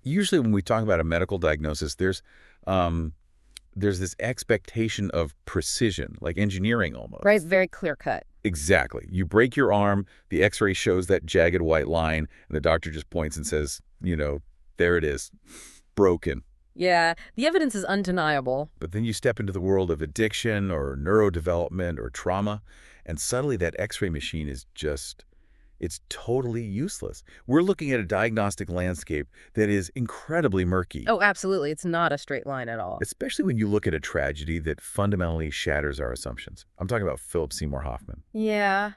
Usually when we talk about a medical diagnosis, there's this expectation of precision, like engineering almost. Right, very clear cut. Exactly. You break your arm, the x-ray shows that jagged white line, and the doctor just points and says, there it is, broken. Yeah, the evidence is undeniable. But then you step into the world of addiction or neurodevelopment or trauma, and suddenly that x-ray machine is it's totally useless. We're looking at a diagnostic landscape that is incredibly murky. Oh, absolutely. It's not a straight line at all. Especially when you look at a tragedy that fundamentally shatters our assumptions. I'm talking about Philip Seymour Hoffman. Yeah,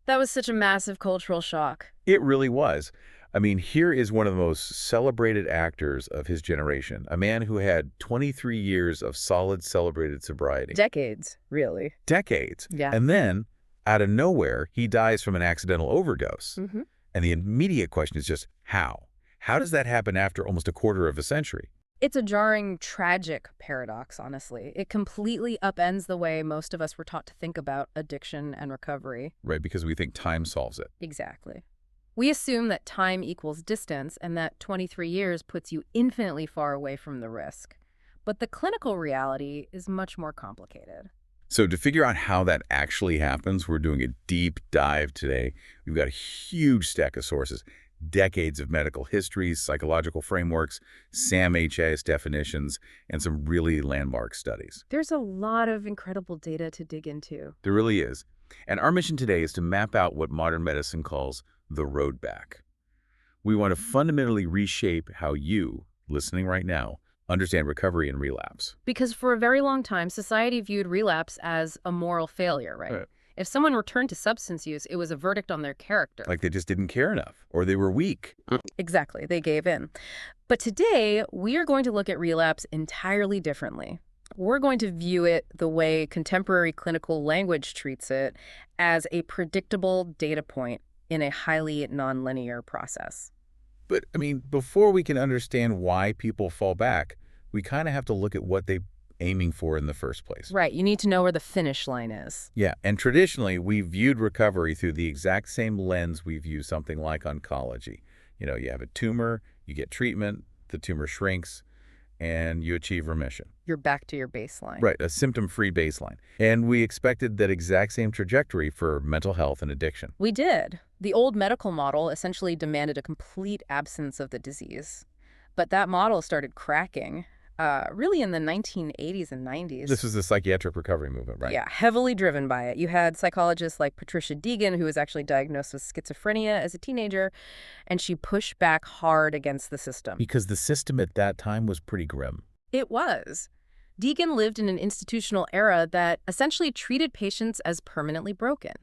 that was such a massive cultural shock. It really was. I mean, here is one of the most celebrated actors of his generation, a man who had 23 years of solid celebrated sobriety. Decades, really. Decades. Yeah. And then, out of nowhere, he dies from an accidental overdose. Mm-hmm. And the immediate question is just how? How does that happen after almost a quarter of a century? It's a jarring, tragic paradox, honestly. It completely upends the way most of us were taught to think about addiction and recovery. Right, because we think time solves it. Exactly. We assume that time equals distance and that 23 years puts you infinitely far away from the risk. But the clinical reality is much more complicated. So to figure out how that actually happens, we're doing a deep dive today. We've got a huge stack of sources, decades of medical histories, psychological frameworks, SAM-HIS definitions, and some really landmark studies. There's a lot of incredible data to dig into. There really is. And our mission today is to map out what modern medicine calls the road back. We want to fundamentally reshape how you, listening right now, understand recovery and relapse. Because for a very long time, society viewed relapse as a moral failure, right? If someone returned to substance use, it was a verdict on their character. Like they just didn't care enough, or they were weak. Exactly, they gave in. But today, we are going to look at relapse entirely differently. We're going to view it the way contemporary clinical language treats it, as a predictable data point in a highly nonlinear process. But, I mean, before we can understand why people fall back, we kind of have to look at what they're aiming for in the first place. Right, you need to know where the finish line is. Yeah, and traditionally, we viewed recovery through the exact same lens we view something like oncology. You have a tumor, you get treatment, the tumor shrinks, and you achieve remission. You're back to your baseline. Right, a symptom-free baseline. And we expected that exact same trajectory for mental health and addiction. We did. The old medical model essentially demanded a complete absence of the disease. But that model started cracking, really in the 1980s and 90s. This was the psychiatric recovery movement, right? Yeah, heavily driven by it. You had psychologists like Patricia Deegan, who was actually diagnosed with schizophrenia as a teenager, and she pushed back hard against the system. Because the system at that time was pretty grim. It was. Deegan lived in an institutional era that essentially treated patients as permanently broken.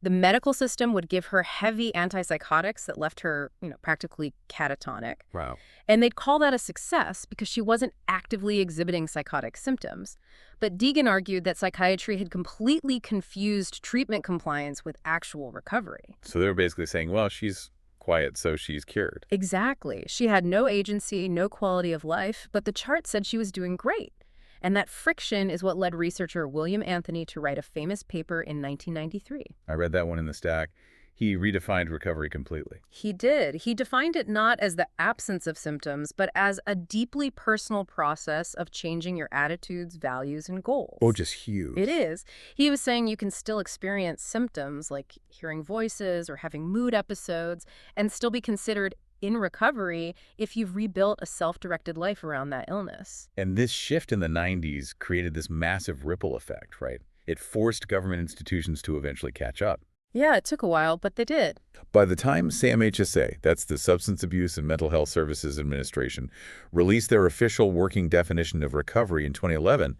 The medical system would give her heavy antipsychotics that left her, practically catatonic. Wow. And they'd call that a success because she wasn't actively exhibiting psychotic symptoms. But Deegan argued that psychiatry had completely confused treatment compliance with actual recovery. So they were basically saying, well, she's quiet, so she's cured. Exactly. She had no agency, no quality of life, but the chart said she was doing great. And that friction is what led researcher William Anthony to write a famous paper in 1993. I read that one in the stack. He redefined recovery completely. He did. He defined it not as the absence of symptoms, but as a deeply personal process of changing your attitudes, values, and goals. Oh, just huge. It is. He was saying you can still experience symptoms like hearing voices or having mood episodes and still be considered in recovery if you've rebuilt a self-directed life around that illness. And this shift in the 90s created this massive ripple effect, right? It forced government institutions to eventually catch up. Yeah, it took a while, but they did. By the time SAM-HSA, that's the Substance Abuse and Mental Health Services Administration, released their official working definition of recovery in 2011,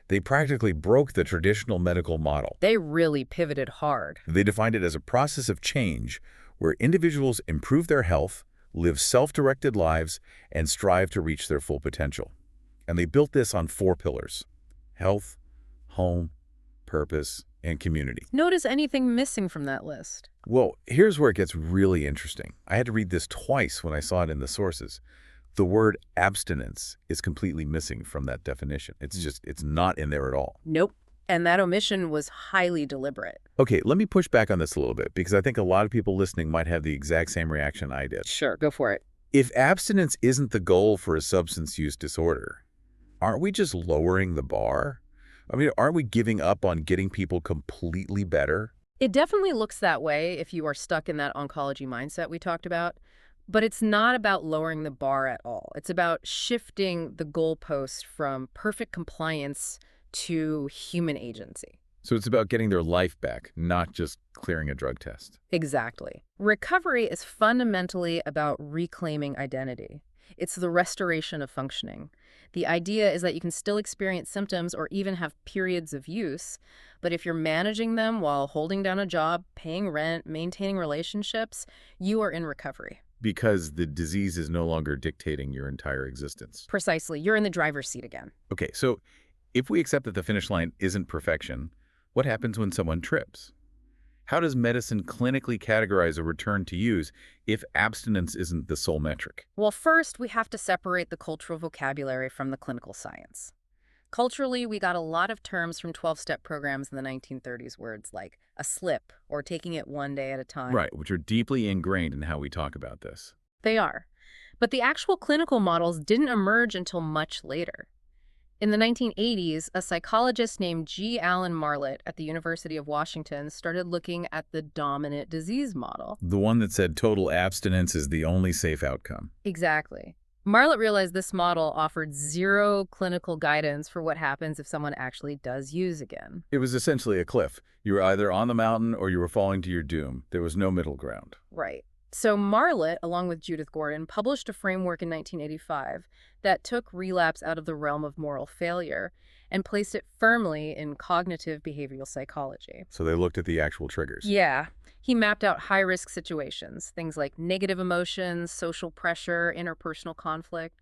they practically broke the traditional medical model. They really pivoted hard. They defined it as a process of change where individuals improve their health, live self-directed lives, and strive to reach their full potential. And they built this on 4 pillars: health, home, purpose, and community. Notice anything missing from that list? Well, here's where it gets really interesting. I had to read this twice when I saw it in the sources. The word abstinence is completely missing from that definition. It's not in there at all. Nope. And that omission was highly deliberate. Okay, let me push back on this a little bit because I think a lot of people listening might have the exact same reaction I did. Sure, go for it. If abstinence isn't the goal for a substance use disorder, aren't we just lowering the bar? I mean, aren't we giving up on getting people completely better? It definitely looks that way if you are stuck in that oncology mindset we talked about. But it's not about lowering the bar at all. It's about shifting the goalpost from perfect compliance to human agency. So it's about getting their life back, not just clearing a drug test. Exactly. Recovery is fundamentally about reclaiming identity. It's the restoration of functioning. The idea is that you can still experience symptoms or even have periods of use, but if you're managing them while holding down a job, paying rent, maintaining relationships, you are in recovery. Because the disease is no longer dictating your entire existence. Precisely. You're in the driver's seat again. Okay, so if we accept that the finish line isn't perfection, what happens when someone trips? How does medicine clinically categorize a return to use if abstinence isn't the sole metric? Well, first, we have to separate the cultural vocabulary from the clinical science. Culturally, we got a lot of terms from 12-step programs in the 1930s, words like a slip or taking it one day at a time. Right, which are deeply ingrained in how we talk about this. They are. But the actual clinical models didn't emerge until much later. In the 1980s, a psychologist named G. Allen Marlett at the University of Washington started looking at the dominant disease model. The one that said total abstinence is the only safe outcome. Exactly. Marlett realized this model offered zero clinical guidance for what happens if someone actually does use again. It was essentially a cliff. You were either on the mountain or you were falling to your doom. There was no middle ground. Right. So Marlett, along with Judith Gordon, published a framework in 1985 that took relapse out of the realm of moral failure and placed it firmly in cognitive behavioral psychology. So they looked at the actual triggers. Yeah. He mapped out high-risk situations, things like negative emotions, social pressure, interpersonal conflict.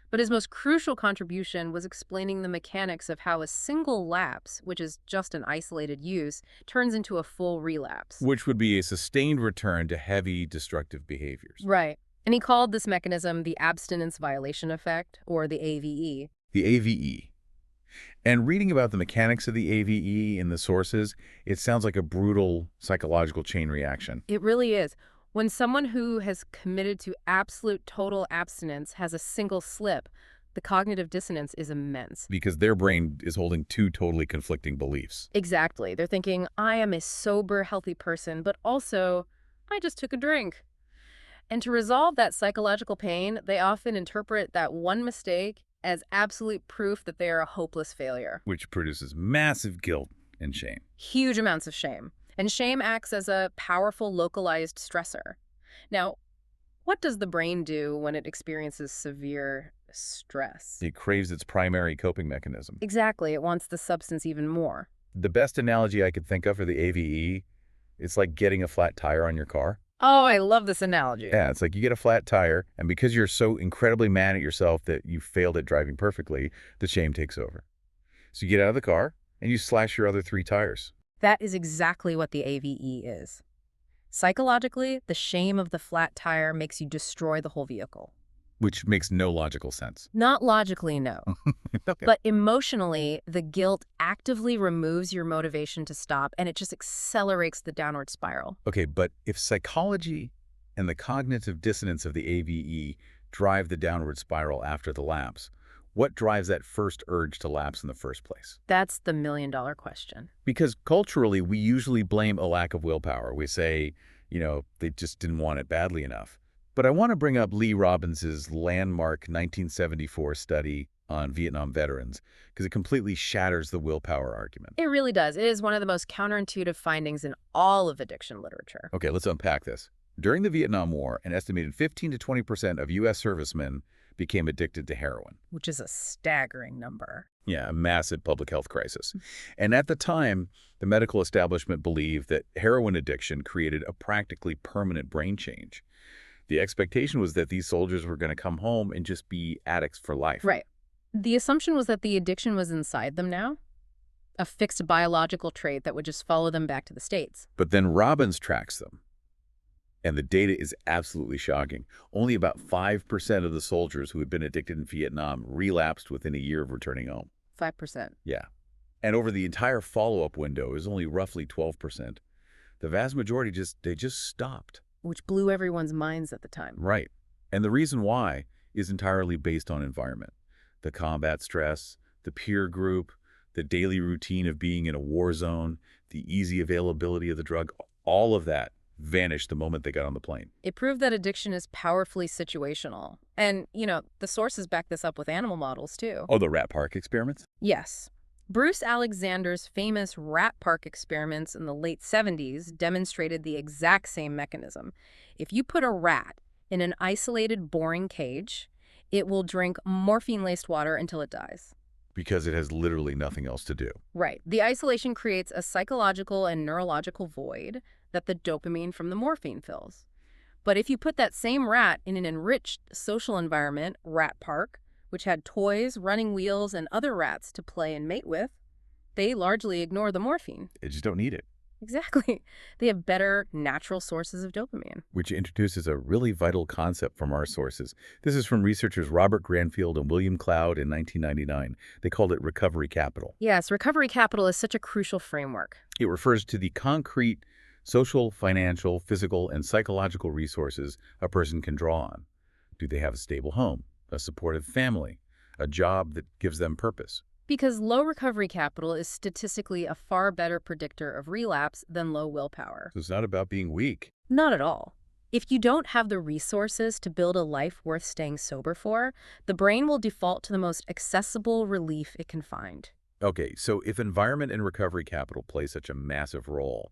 But his most crucial contribution was explaining the mechanics of how a single lapse, which is just an isolated use, turns into a full relapse. Which would be a sustained return to heavy destructive behaviors. Right. And he called this mechanism the abstinence violation effect, or the AVE. The AVE. And reading about the mechanics of the AVE in the sources, it sounds like a brutal psychological chain reaction. It really is. When someone who has committed to absolute total abstinence has a single slip, the cognitive dissonance is immense. Because their brain is holding two totally conflicting beliefs. Exactly. They're thinking, I am a sober, healthy person, but also, I just took a drink. And to resolve that psychological pain, they often interpret that one mistake as absolute proof that they are a hopeless failure. Which produces massive guilt and shame. Huge amounts of shame. And shame acts as a powerful localized stressor. Now, what does the brain do when it experiences severe stress? It craves its primary coping mechanism. Exactly. It wants the substance even more. The best analogy I could think of for the AVE, it's like getting a flat tire on your car. Oh, I love this analogy. Yeah, it's like you get a flat tire, and because you're so incredibly mad at yourself that you failed at driving perfectly, the shame takes over. So you get out of the car, and you slash your other 3 tires. That is exactly what the AVE is. Psychologically, the shame of the flat tire makes you destroy the whole vehicle. Which makes no logical sense. Not logically, no. Okay. But emotionally, the guilt actively removes your motivation to stop, and it just accelerates the downward spiral. Okay, but if psychology and the cognitive dissonance of the AVE drive the downward spiral after the lapse, what drives that first urge to lapse in the first place? That's the million-dollar question. Because culturally, we usually blame a lack of willpower. We say, they just didn't want it badly enough. But I want to bring up Lee Robbins's landmark 1974 study on Vietnam veterans, because it completely shatters the willpower argument. It really does. It is one of the most counterintuitive findings in all of addiction literature. Okay, let's unpack this. During the Vietnam War, an estimated 15 to 20% of U.S. servicemen became addicted to heroin. Which is a staggering number. Yeah, a massive public health crisis. And at the time, the medical establishment believed that heroin addiction created a practically permanent brain change. The expectation was that these soldiers were going to come home and just be addicts for life. Right. The assumption was that the addiction was inside them now, a fixed biological trait that would just follow them back to the States. But then Robbins tracks them. And the data is absolutely shocking. Only about 5% of the soldiers who had been addicted in Vietnam relapsed within a year of returning home. 5%. Yeah. And over the entire follow-up window, it was only roughly 12%. The vast majority just stopped. Which blew everyone's minds at the time. Right. And the reason why is entirely based on environment. The combat stress, the peer group, the daily routine of being in a war zone, the easy availability of the drug, all of that vanished the moment they got on the plane. It proved that addiction is powerfully situational. And, the sources back this up with animal models, too. Oh, the rat park experiments? Yes. Bruce Alexander's famous rat park experiments in the late 70s demonstrated the exact same mechanism. If you put a rat in an isolated, boring cage, it will drink morphine-laced water until it dies. Because it has literally nothing else to do. Right. The isolation creates a psychological and neurological void that the dopamine from the morphine fills. But if you put that same rat in an enriched social environment, rat park, which had toys, running wheels, and other rats to play and mate with, they largely ignore the morphine. They just don't need it. Exactly. They have better natural sources of dopamine. Which introduces a really vital concept from our sources. This is from researchers Robert Granfield and William Cloud in 1999. They called it recovery capital. Yes, recovery capital is such a crucial framework. It refers to the concrete social, financial, physical, and psychological resources a person can draw on. Do they have a stable home, a supportive family, a job that gives them purpose? Because low recovery capital is statistically a far better predictor of relapse than low willpower. So it's not about being weak. Not at all. If you don't have the resources to build a life worth staying sober for, the brain will default to the most accessible relief it can find. Okay, so if environment and recovery capital play such a massive role,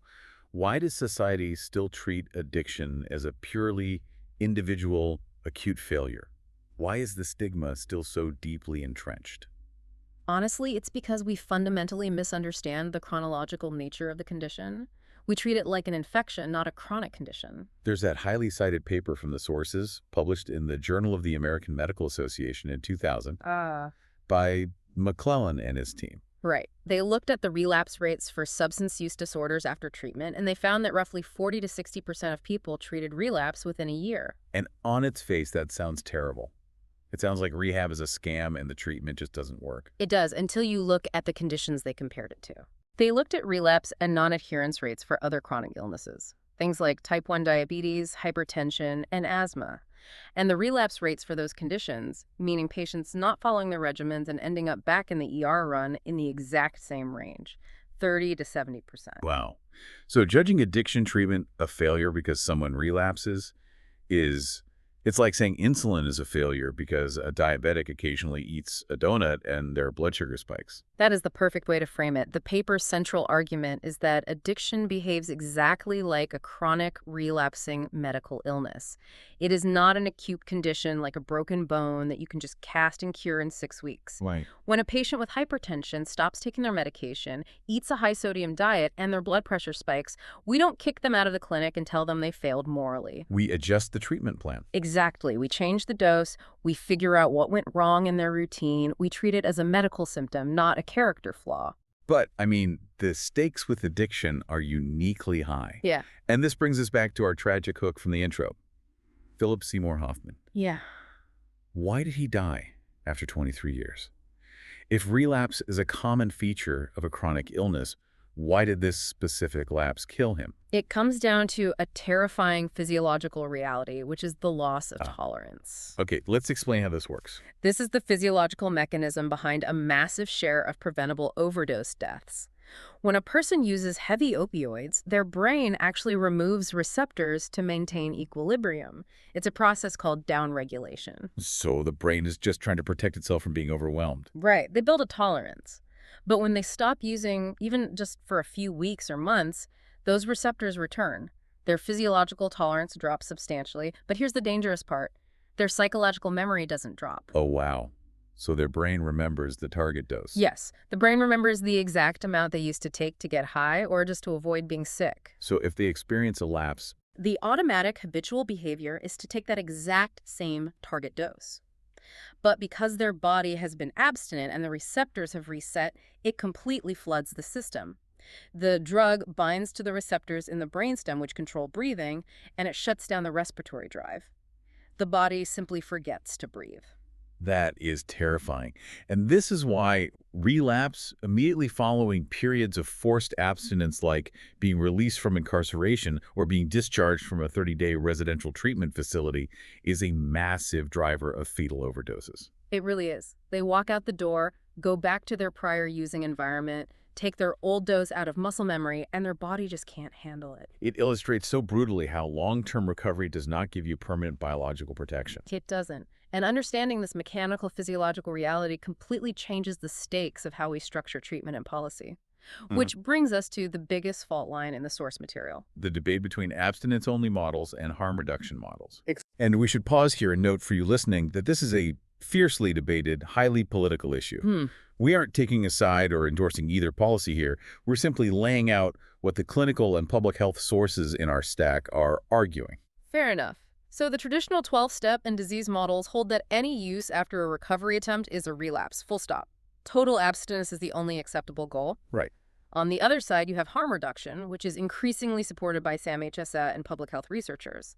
why does society still treat addiction as a purely individual, acute failure? Why is the stigma still so deeply entrenched? Honestly, it's because we fundamentally misunderstand the chronological nature of the condition. We treat it like an infection, not a chronic condition. There's that highly cited paper from the sources, published in the Journal of the American Medical Association in 2000, by McClellan and his team. Right. They looked at the relapse rates for substance use disorders after treatment, and they found that roughly 40 to 60% of people treated relapse within a year. And on its face, that sounds terrible. It sounds like rehab is a scam and the treatment just doesn't work. It does, until you look at the conditions they compared it to. They looked at relapse and non-adherence rates for other chronic illnesses, things like type 1 diabetes, hypertension, and asthma. And the relapse rates for those conditions, meaning patients not following their regimens and ending up back in the ER run in the exact same range, 30 to 70%. Wow. So judging addiction treatment a failure because someone relapses it's like saying insulin is a failure because a diabetic occasionally eats a donut and their blood sugar spikes. That is the perfect way to frame it. The paper's central argument is that addiction behaves exactly like a chronic, relapsing medical illness. It is not an acute condition like a broken bone that you can just cast and cure in 6 weeks. Right. When a patient with hypertension stops taking their medication, eats a high-sodium diet, and their blood pressure spikes, we don't kick them out of the clinic and tell them they failed morally. We adjust the treatment plan. Exactly. We change the dose, we figure out what went wrong in their routine, we treat it as a medical symptom, not a character flaw. But, the stakes with addiction are uniquely high. Yeah. And this brings us back to our tragic hook from the intro. Philip Seymour Hoffman. Yeah. Why did he die after 23 years? If relapse is a common feature of a chronic illness, why did this specific lapse kill him? It comes down to a terrifying physiological reality, which is the loss of tolerance. Okay, let's explain how this works. This is the physiological mechanism behind a massive share of preventable overdose deaths. When a person uses heavy opioids, their brain actually removes receptors to maintain equilibrium. It's a process called downregulation. So the brain is just trying to protect itself from being overwhelmed. Right. They build a tolerance. But when they stop using, even just for a few weeks or months, those receptors return. Their physiological tolerance drops substantially. But here's the dangerous part. Their psychological memory doesn't drop. Oh, wow. So their brain remembers the target dose. Yes. The brain remembers the exact amount they used to take to get high or just to avoid being sick. So if they experience a lapse, the automatic habitual behavior is to take that exact same target dose. But because their body has been abstinent and the receptors have reset, it completely floods the system. The drug binds to the receptors in the brainstem, which control breathing, and it shuts down the respiratory drive. The body simply forgets to breathe. That is terrifying. And this is why relapse immediately following periods of forced abstinence like being released from incarceration or being discharged from a 30-day residential treatment facility is a massive driver of fatal overdoses. It really is. They walk out the door, go back to their prior using environment, take their old dose out of muscle memory, and their body just can't handle it. It illustrates so brutally how long-term recovery does not give you permanent biological protection. It doesn't. And understanding this mechanical physiological reality completely changes the stakes of how we structure treatment and policy. Which brings us to the biggest fault line in the source material. The debate between abstinence-only models and harm reduction models. And we should pause here and note for you listening that this is a fiercely debated, highly political issue. We aren't taking a side or endorsing either policy here. We're simply laying out what the clinical and public health sources in our stack are arguing. Fair enough. So the traditional 12-step and disease models hold that any use after a recovery attempt is a relapse, full stop. Total abstinence is the only acceptable goal. Right. On the other side, you have harm reduction, which is increasingly supported by Sam HSA and public health researchers.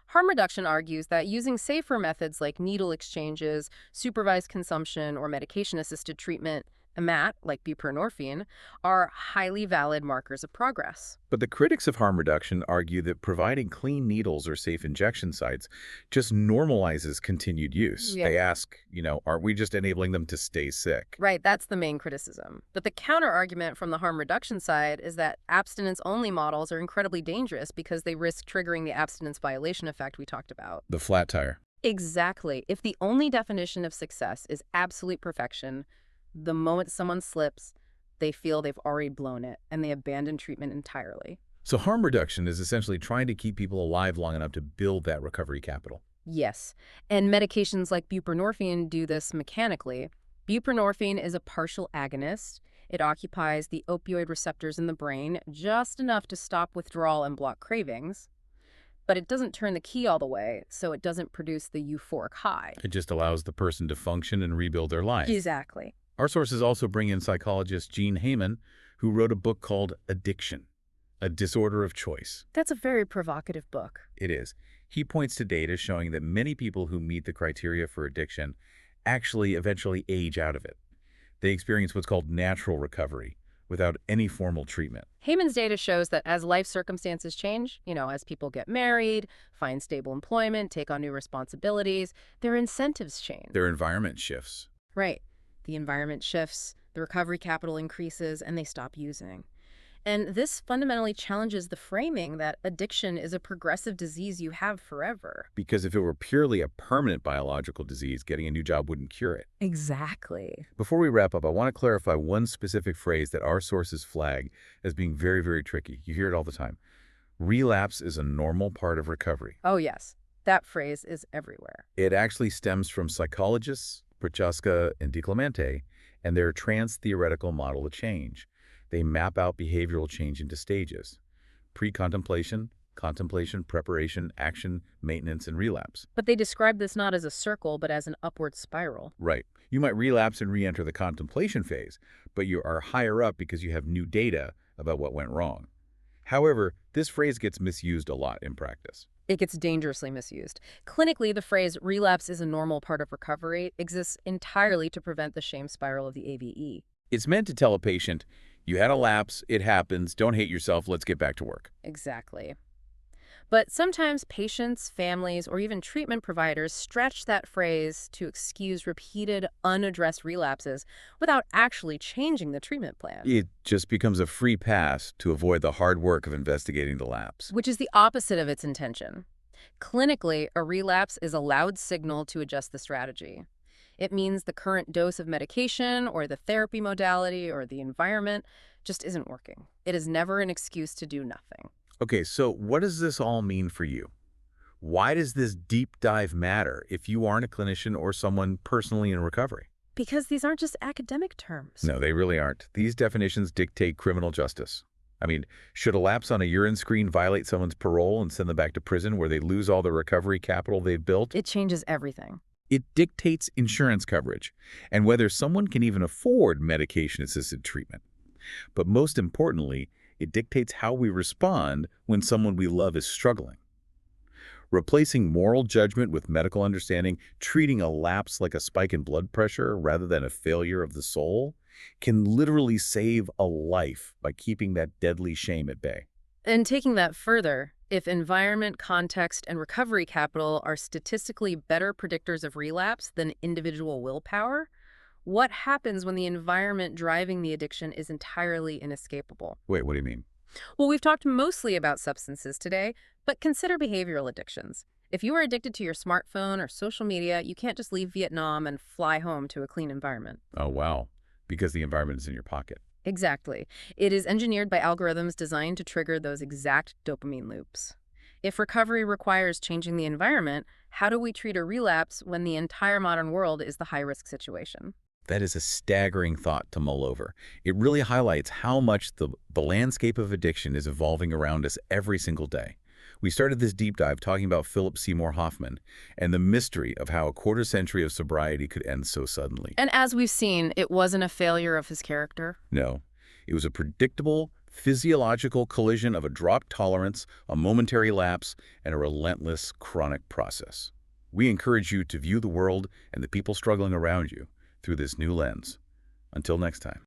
Harm reduction argues that using safer methods like needle exchanges, supervised consumption, or medication-assisted treatment, MAT, like buprenorphine, are highly valid markers of progress. But the critics of harm reduction argue that providing clean needles or safe injection sites just normalizes continued use. Yeah. They ask, aren't we just enabling them to stay sick? Right, that's the main criticism. But the counter-argument from the harm reduction side is that abstinence-only models are incredibly dangerous because they risk triggering the abstinence violation effect we talked about. The flat tire. Exactly. If the only definition of success is absolute perfection, the moment someone slips, they feel they've already blown it, and they abandon treatment entirely. So harm reduction is essentially trying to keep people alive long enough to build that recovery capital. Yes, and medications like buprenorphine do this mechanically. Buprenorphine is a partial agonist. It occupies the opioid receptors in the brain just enough to stop withdrawal and block cravings. But it doesn't turn the key all the way, so it doesn't produce the euphoric high. It just allows the person to function and rebuild their life. Exactly. Our sources also bring in psychologist Gene Heyman, who wrote a book called Addiction, A Disorder of Choice. That's a very provocative book. It is. He points to data showing that many people who meet the criteria for addiction actually eventually age out of it. They experience what's called natural recovery without any formal treatment. Heyman's data shows that as life circumstances change, as people get married, find stable employment, take on new responsibilities, their incentives change. Their environment shifts. Right. The environment shifts, the recovery capital increases, and they stop using. And this fundamentally challenges the framing that addiction is a progressive disease you have forever. Because if it were purely a permanent biological disease, getting a new job wouldn't cure it. Exactly. Before we wrap up, I want to clarify one specific phrase that our sources flag as being very, very tricky. You hear it all the time. Relapse is a normal part of recovery. Oh, yes. That phrase is everywhere. It actually stems from psychologists, Prochaska and DiClemente, and their trans-theoretical model of change. They map out behavioral change into stages: pre-contemplation, contemplation, preparation, action, maintenance, and relapse. But they describe this not as a circle, but as an upward spiral. Right. You might relapse and re-enter the contemplation phase, but you are higher up because you have new data about what went wrong. However, this phrase gets misused a lot in practice. It gets dangerously misused. Clinically, the phrase relapse is a normal part of recovery exists entirely to prevent the shame spiral of the AVE. It's meant to tell a patient, you had a lapse, it happens, don't hate yourself, let's get back to work. Exactly. But sometimes patients, families, or even treatment providers stretch that phrase to excuse repeated, unaddressed relapses without actually changing the treatment plan. It just becomes a free pass to avoid the hard work of investigating the lapse. Which is the opposite of its intention. Clinically, a relapse is a loud signal to adjust the strategy. It means the current dose of medication or the therapy modality or the environment just isn't working. It is never an excuse to do nothing. Okay, so what does this all mean for you? Why does this deep dive matter if you aren't a clinician or someone personally in recovery? Because these aren't just academic terms. No, they really aren't. These definitions dictate criminal justice. I mean, should a lapse on a urine screen violate someone's parole and send them back to prison where they lose all the recovery capital they've built? It changes everything. It dictates insurance coverage and whether someone can even afford medication-assisted treatment. But most importantly, it dictates how we respond when someone we love is struggling. Replacing moral judgment with medical understanding, treating a lapse like a spike in blood pressure rather than a failure of the soul, can literally save a life by keeping that deadly shame at bay. And taking that further, if environment, context, and recovery capital are statistically better predictors of relapse than individual willpower, what happens when the environment driving the addiction is entirely inescapable? Wait, what do you mean? Well, we've talked mostly about substances today, but consider behavioral addictions. If you are addicted to your smartphone or social media, you can't just leave Vietnam and fly home to a clean environment. Oh, wow. Because the environment is in your pocket. Exactly. It is engineered by algorithms designed to trigger those exact dopamine loops. If recovery requires changing the environment, how do we treat a relapse when the entire modern world is the high-risk situation? That is a staggering thought to mull over. It really highlights how much the landscape of addiction is evolving around us every single day. We started this deep dive talking about Philip Seymour Hoffman and the mystery of how a quarter century of sobriety could end so suddenly. And as we've seen, it wasn't a failure of his character. No, it was a predictable, physiological collision of a dropped tolerance, a momentary lapse, and a relentless, chronic process. We encourage you to view the world and the people struggling around you through this new lens. Until next time.